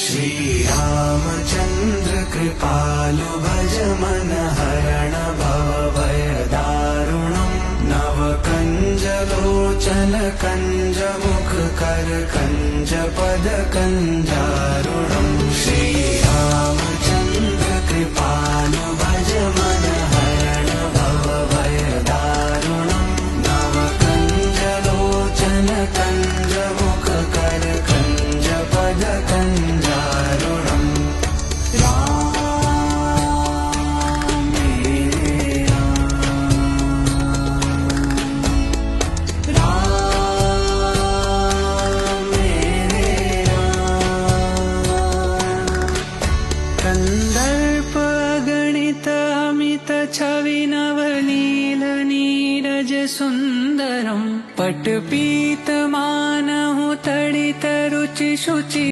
श्रीरामचन्द्र कृपालु भज मन हरण भव भय दारुणम् नवकञ्ज लोचन कञ्ज मुख कर कञ्ज पद कञ्जारुणम् श्रीरामचन्द्र कृपालु भज मन हरण भव भय दारुणम् नवकञ्ज लोचन कञ्ज मुख कर कञ्ज पद कञ्जारुणम् कंदर्प अगणित अमित छवि नवनील नीरज सुंदरम पटपीत मानहु तडित रुचि शुचि